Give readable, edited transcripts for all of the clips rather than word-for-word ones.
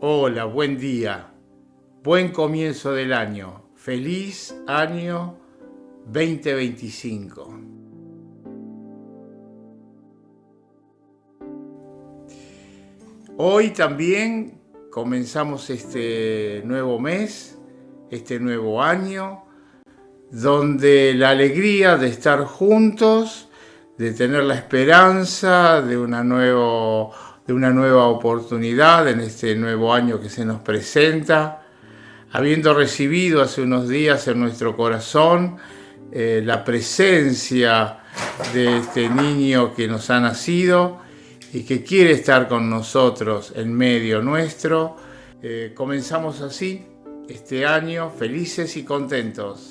Hola, buen día, buen comienzo del año, feliz año 2025. Hoy también comenzamos este nuevo mes, este nuevo año, donde la alegría de estar juntos, de tener la esperanza de una nueva oportunidad en este nuevo año que se nos presenta, habiendo recibido hace unos días en nuestro corazón la presencia de este niño que nos ha nacido y que quiere estar con nosotros en medio nuestro. Comenzamos así este año felices y contentos.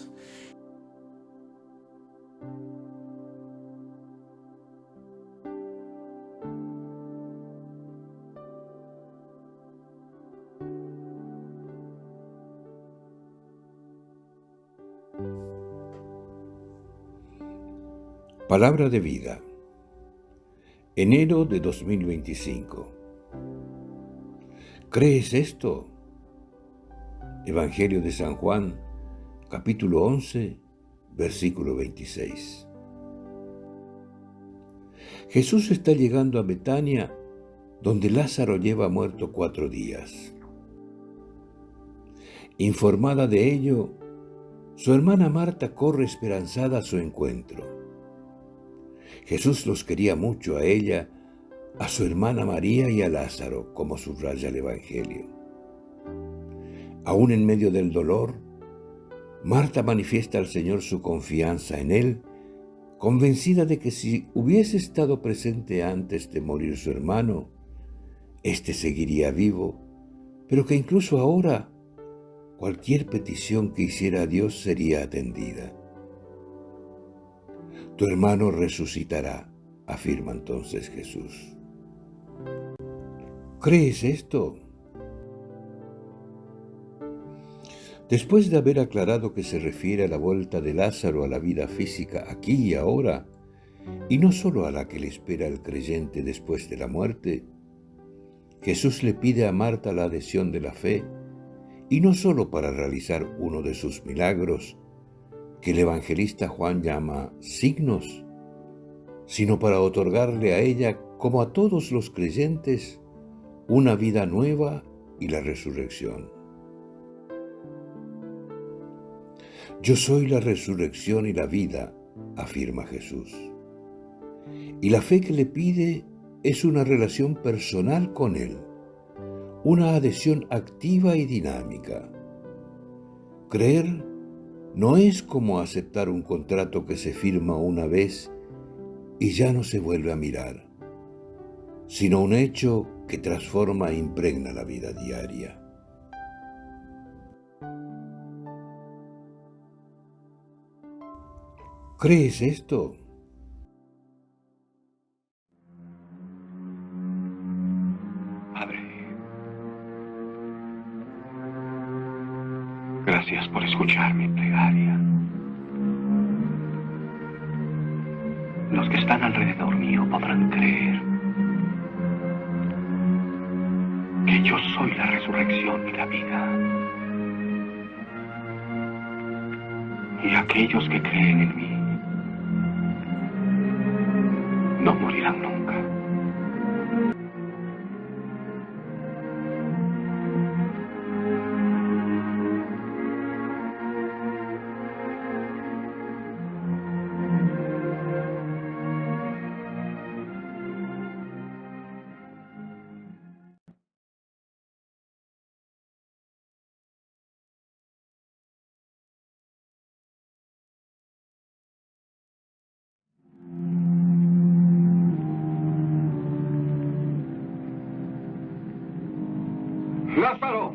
Palabra de vida. Enero de 2025. ¿Crees esto? Evangelio de San Juan, capítulo 11, versículo 26. Jesús está llegando a Betania, donde Lázaro lleva muerto 4 días. Informada de ello, su hermana Marta corre esperanzada a su encuentro. Jesús los quería mucho a ella, a su hermana María y a Lázaro, como subraya el Evangelio. Aún en medio del dolor, Marta manifiesta al Señor su confianza en Él, convencida de que si hubiese estado presente antes de morir su hermano, éste seguiría vivo, pero que incluso ahora cualquier petición que hiciera a Dios sería atendida. Tu hermano resucitará, afirma entonces Jesús. ¿Crees esto? Después de haber aclarado que se refiere a la vuelta de Lázaro a la vida física aquí y ahora, y no solo a la que le espera el creyente después de la muerte, Jesús le pide a Marta la adhesión de la fe, y no solo para realizar uno de sus milagros, que el evangelista Juan llama signos, sino para otorgarle a ella, como a todos los creyentes, una vida nueva y la resurrección. Yo soy la resurrección y la vida, afirma Jesús. Y la fe que le pide es una relación personal con Él, una adhesión activa y dinámica. Creer no es como aceptar un contrato que se firma una vez y ya no se vuelve a mirar, sino un hecho que transforma e impregna la vida diaria. ¿Crees esto? Padre, gracias por escuchar mi plegaria. Los que están alrededor mío podrán creer que yo soy la resurrección y la vida. Y aquellos que creen en mí no morirán nunca. ¡Lázaro!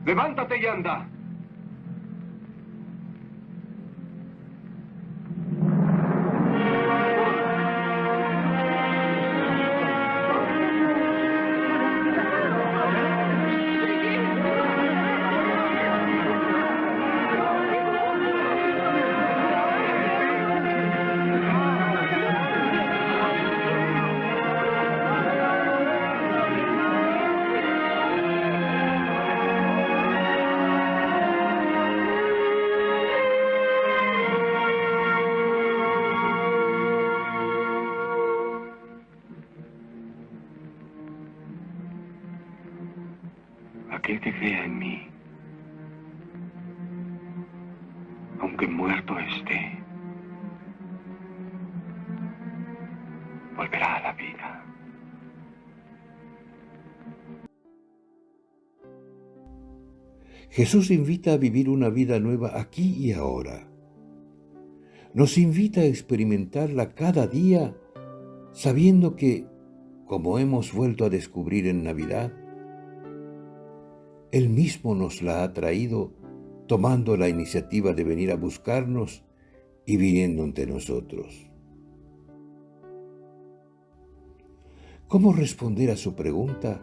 ¡Levántate y anda! aquel que crea en mí, aunque muerto esté, volverá a la vida. Jesús invita a vivir una vida nueva aquí y ahora. Nos invita a experimentarla cada día, sabiendo que, como hemos vuelto a descubrir en Navidad, Él mismo nos la ha traído, tomando la iniciativa de venir a buscarnos y viniendo ante nosotros. ¿Cómo responder a su pregunta?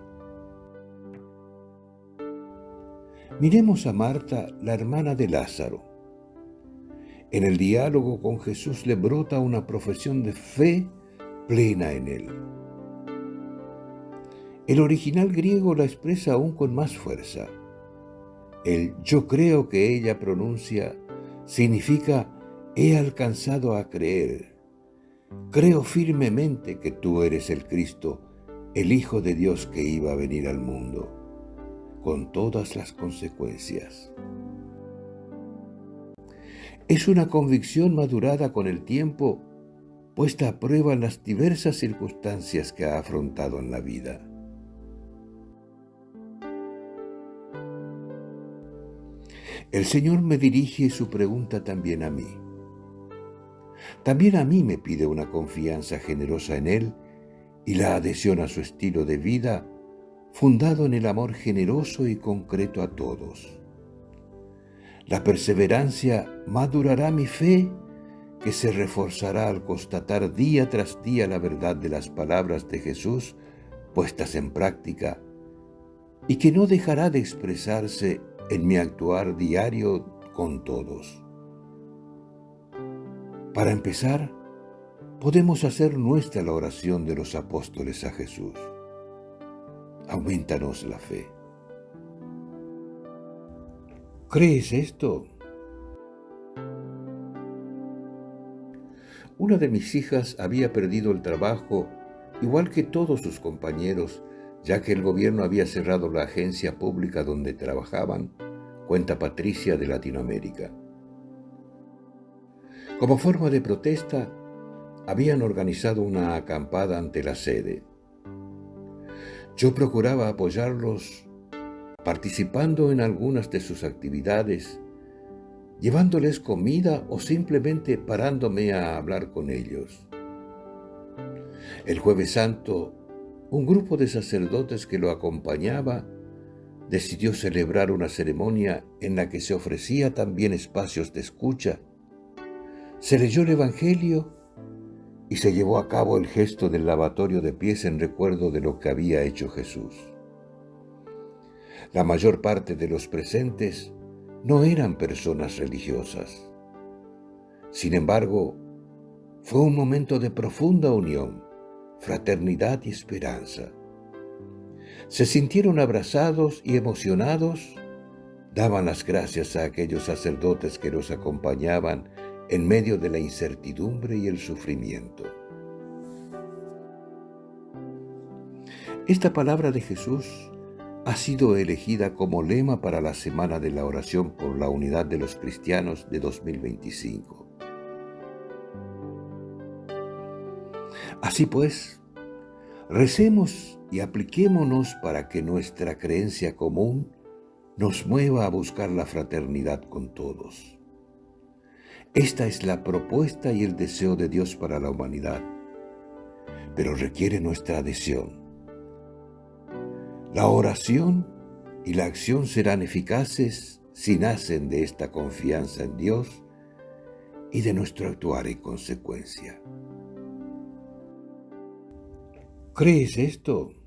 Miremos a Marta, la hermana de Lázaro. En el diálogo con Jesús le brota una profesión de fe plena en él. El original griego la expresa aún con más fuerza. El yo creo que ella pronuncia significa he alcanzado a creer. Creo firmemente que tú eres el Cristo, el Hijo de Dios que iba a venir al mundo, con todas las consecuencias. Es una convicción madurada con el tiempo, puesta a prueba en las diversas circunstancias que ha afrontado en la vida. El Señor me dirige su pregunta también a mí. También a mí me pide una confianza generosa en Él y la adhesión a su estilo de vida, fundado en el amor generoso y concreto a todos. La perseverancia madurará mi fe, que se reforzará al constatar día tras día la verdad de las palabras de Jesús puestas en práctica y que no dejará de expresarse en mi actuar diario con todos. Para empezar, podemos hacer nuestra la oración de los apóstoles a Jesús. Aumentanos la fe. ¿Crees esto? Una de mis hijas había perdido el trabajo, igual que todos sus compañeros, ya que el gobierno había cerrado la agencia pública donde trabajaban, cuenta Patricia de Latinoamérica. Como forma de protesta, habían organizado una acampada ante la sede. Yo procuraba apoyarlos participando en algunas de sus actividades, llevándoles comida o simplemente parándome a hablar con ellos. El Jueves Santo, un grupo de sacerdotes que lo acompañaba decidió celebrar una ceremonia en la que se ofrecía también espacios de escucha. Se leyó el Evangelio y se llevó a cabo el gesto del lavatorio de pies en recuerdo de lo que había hecho Jesús. La mayor parte de los presentes no eran personas religiosas. Sin embargo, fue un momento de profunda unión, fraternidad y esperanza. Se sintieron abrazados y emocionados, daban las gracias a aquellos sacerdotes que los acompañaban en medio de la incertidumbre y el sufrimiento. Esta palabra de Jesús ha sido elegida como lema para la Semana de la Oración por la Unidad de los Cristianos de 2025. Así pues, recemos y apliquémonos para que nuestra creencia común nos mueva a buscar la fraternidad con todos. Esta es la propuesta y el deseo de Dios para la humanidad, pero requiere nuestra adhesión. La oración y la acción serán eficaces si nacen de esta confianza en Dios y de nuestro actuar en consecuencia. ¿Crees esto?